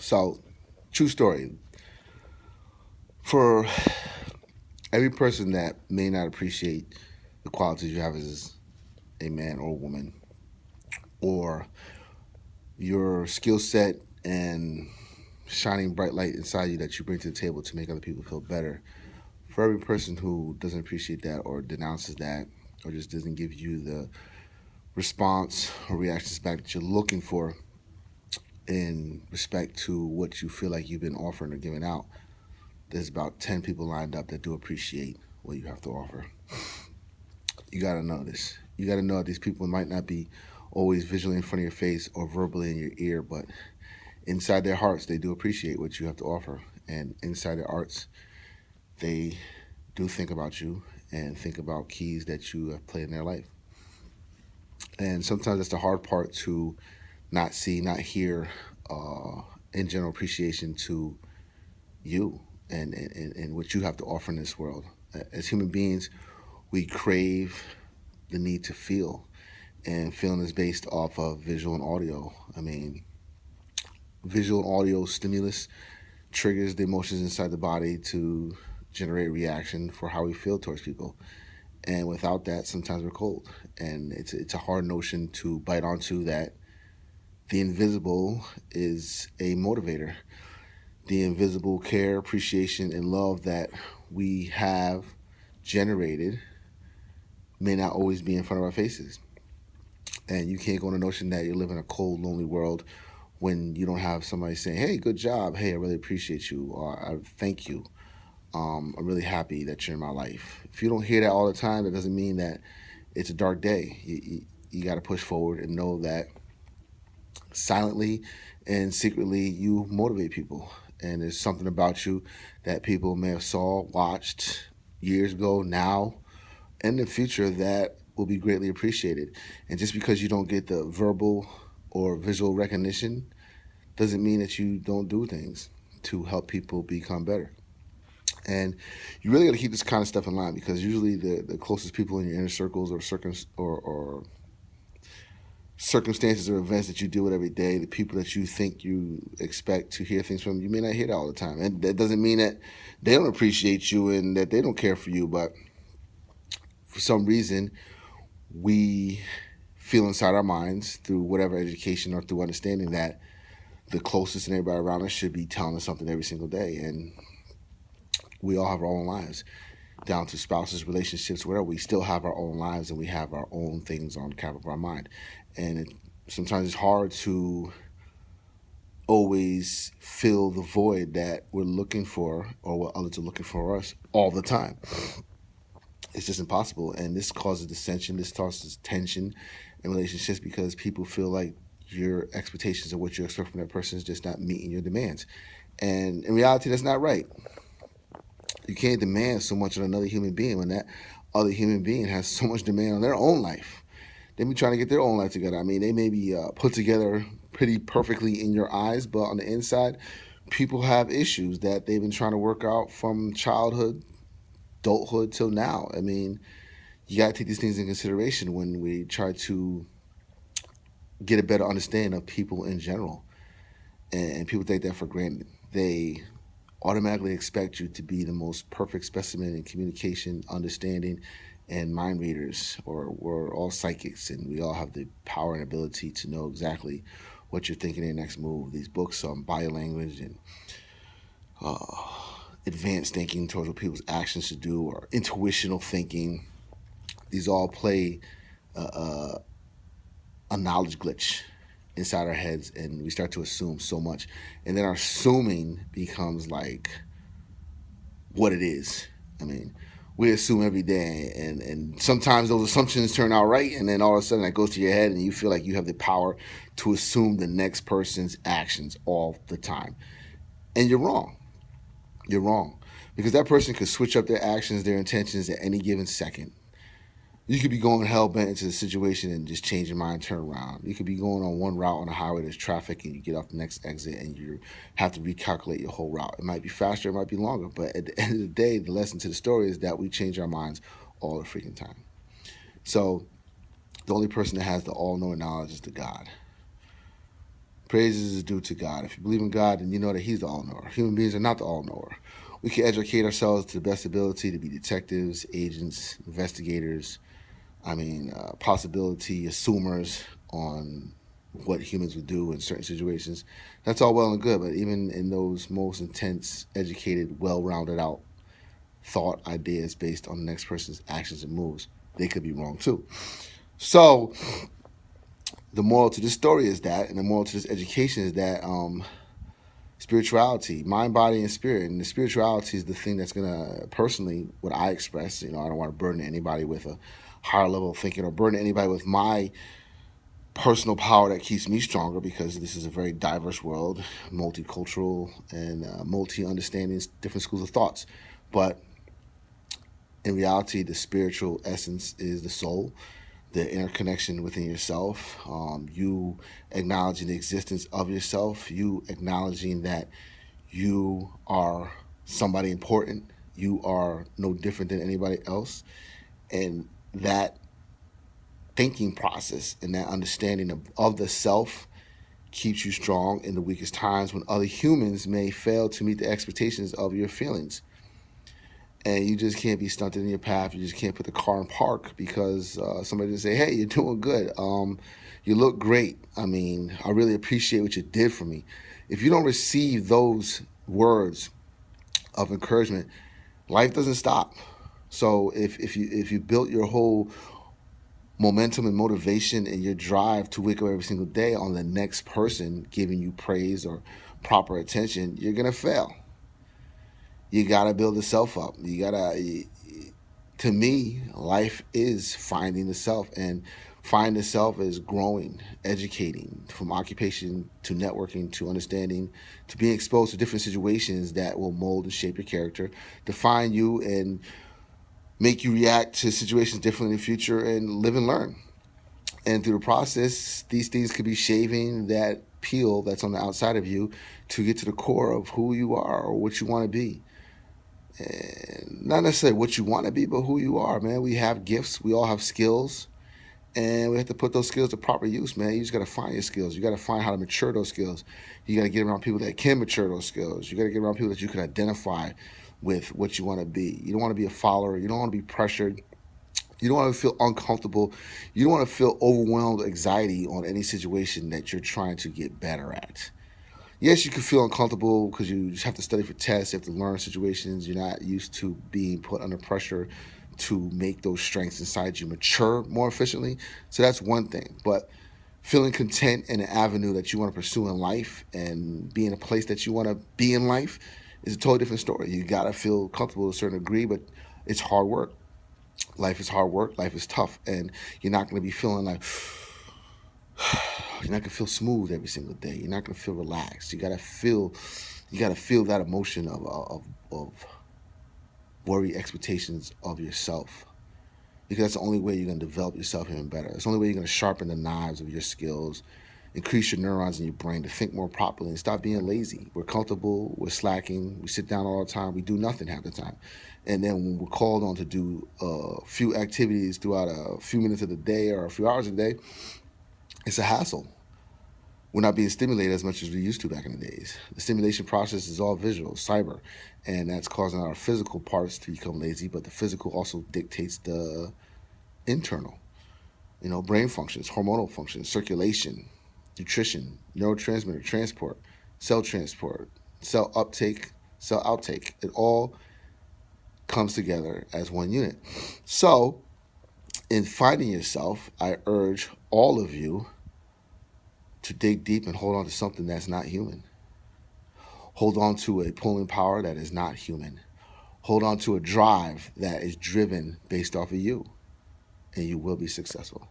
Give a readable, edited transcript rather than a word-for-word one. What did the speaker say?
So, true story. For every person that may not appreciate the qualities you have as a man or a woman, or your skill set and shining bright light inside you that you bring to the table to make other people feel better, for every person who doesn't appreciate that or denounces that or just doesn't give you the response or reactions back that you're looking for in respect to what you feel like you've been offering or giving out, there's about 10 people lined up that do appreciate what you have to offer. You got to know this. You got to know that these people might not be always visually in front of your face or verbally in your ear, but inside their hearts, they do appreciate what you have to offer. And inside their hearts, they do think about you and think about keys that you have played in their life. And sometimes that's the hard part to not see, not hear in general appreciation to you and what you have to offer in this world. As human beings, we crave the need to feel, and feeling is based off of visual and audio. I mean, visual and audio stimulus triggers the emotions inside the body to generate reaction for how we feel towards people. And without that, sometimes we're cold. And it's a hard notion to bite onto that the invisible is a motivator. The invisible care, appreciation, and love that we have generated may not always be in front of our faces. And you can't go on the notion that you live in a cold, lonely world when you don't have somebody saying, "Hey, good job. Hey, I really appreciate you. Or I thank you. I'm really happy that you're in my life." If you don't hear that all the time, that doesn't mean that it's a dark day. You got to push forward and know that silently and secretly you motivate people. And there's something about you that people may have saw, watched years ago, now, and in the future that will be greatly appreciated. And just because you don't get the verbal or visual recognition doesn't mean that you don't do things to help people become better. And you really got to keep this kind of stuff in line because usually the closest people in your inner circles or circumstances or events that you deal with every day, the people that you think you expect to hear things from, you may not hear that all the time. And that doesn't mean that they don't appreciate you and that they don't care for you, but for some reason, we feel inside our minds through whatever education or through understanding that the closest and everybody around us should be telling us something every single day. And we all have our own lives, down to spouses, relationships, whatever. We still have our own lives and we have our own things on the cap of our mind. And sometimes it's hard to always fill the void that we're looking for or what others are looking for us all the time. It's just impossible. And this causes dissension, this causes tension in relationships because people feel like your expectations of what you expect from that person is just not meeting your demands. And in reality, that's not right. You can't demand so much on another human being when that other human being has so much demand on their own life. They be trying to get their own life together. I mean, they may be put together pretty perfectly in your eyes, but on the inside, people have issues that they've been trying to work out from childhood, adulthood till now. I mean, you got to take these things in consideration when we try to get a better understanding of people in general. And people take that for granted. They automatically expect you to be the most perfect specimen in communication, understanding, and mind readers, or we're all psychics, and we all have the power and ability to know exactly what you're thinking in your next move. These books on body language and advanced thinking towards what people's actions should do, or intuitional thinking, these all play a knowledge glitch inside our heads, and we start to assume so much, and then our assuming becomes like what it is. I mean, we assume every day, and sometimes those assumptions turn out right, and then all of a sudden that goes to your head, and you feel like you have the power to assume the next person's actions all the time, and you're wrong. You're wrong because that person could switch up their actions, their intentions at any given second. You could be going hell bent into the situation and just change your mind, turn around. You could be going on one route on a highway, there's traffic, and you get off the next exit and you have to recalculate your whole route. It might be faster, it might be longer, but at the end of the day, the lesson to the story is that we change our minds all the freaking time. So the only person that has the all-knowing knowledge is the God. Praises is due to God. If you believe in God, then you know that He's the all-knower. Human beings are not the all-knower. We can educate ourselves to the best ability to be detectives, agents, investigators. Possibility assumers on what humans would do in certain situations. That's all well and good, but even in those most intense, educated, well-rounded out thought ideas based on the next person's actions and moves, they could be wrong too. So the moral to this story is that, and the moral to this education is that spirituality, mind, body, and spirit. And the spirituality is the thing that's gonna personally, what I express. I don't want to burden anybody with a higher level of thinking or burden anybody with my personal power that keeps me stronger, because this is a very diverse world, multicultural and multi-understanding different schools of thoughts. But in reality, the spiritual essence is the soul, the interconnection within yourself, you acknowledging the existence of yourself, you acknowledging that you are somebody important, you are no different than anybody else, and that thinking process and that understanding of the self keeps you strong in the weakest times when other humans may fail to meet the expectations of your feelings. And you just can't be stunted in your path. You just can't put the car in park because somebody just say, "Hey, you're doing good. You look great. I really appreciate what you did for me." If you don't receive those words of encouragement, life doesn't stop. So if you built your whole momentum and motivation and your drive to wake up every single day on the next person giving you praise or proper attention, you're gonna fail. You gotta build the self up. To me, life is finding the self, and finding the self is growing, educating, from occupation to networking to understanding to being exposed to different situations that will mold and shape your character, define you, and make you react to situations differently in the future and live and learn. And through the process, these things could be shaving that peel that's on the outside of you to get to the core of who you are or what you want to be. And not necessarily what you want to be, but who you are, man. We have gifts, we all have skills, and we have to put those skills to proper use, man. You just got to find your skills. You got to find how to mature those skills. You got to get around people that can mature those skills. You got to get around people that you can identify with what you want to be. You don't want to be a follower. You don't want to be pressured. You don't want to feel uncomfortable. You don't want to feel overwhelmed anxiety on any situation that you're trying to get better at. Yes, you can feel uncomfortable because you just have to study for tests, you have to learn situations. You're not used to being put under pressure to make those strengths inside you mature more efficiently. So that's one thing. But feeling content in an avenue that you want to pursue in life and be in a place that you want to be in life is a totally different story. You got to feel comfortable to a certain degree, but it's hard work. Life is hard work. Life is tough, and you're not going to be feeling like you're not gonna feel smooth every single day. You're not gonna feel relaxed. You gotta feel that emotion of worry, expectations of yourself, because that's the only way you're gonna develop yourself even better. It's the only way you're gonna sharpen the knives of your skills, increase your neurons in your brain to think more properly and stop being lazy. We're comfortable, we're slacking, we sit down all the time, we do nothing half the time. And then when we're called on to do a few activities throughout a few minutes of the day or a few hours a day, it's a hassle. We're not being stimulated as much as we used to back in the days. The stimulation process is all visual, cyber, and that's causing our physical parts to become lazy, but the physical also dictates the internal, brain functions, hormonal functions, circulation, nutrition, neurotransmitter transport, cell uptake, cell outtake. It all comes together as one unit. So, in finding yourself, I urge all of you to dig deep and hold on to something that's not human. Hold on to a pulling power that is not human. Hold on to a drive that is driven based off of you, and you will be successful.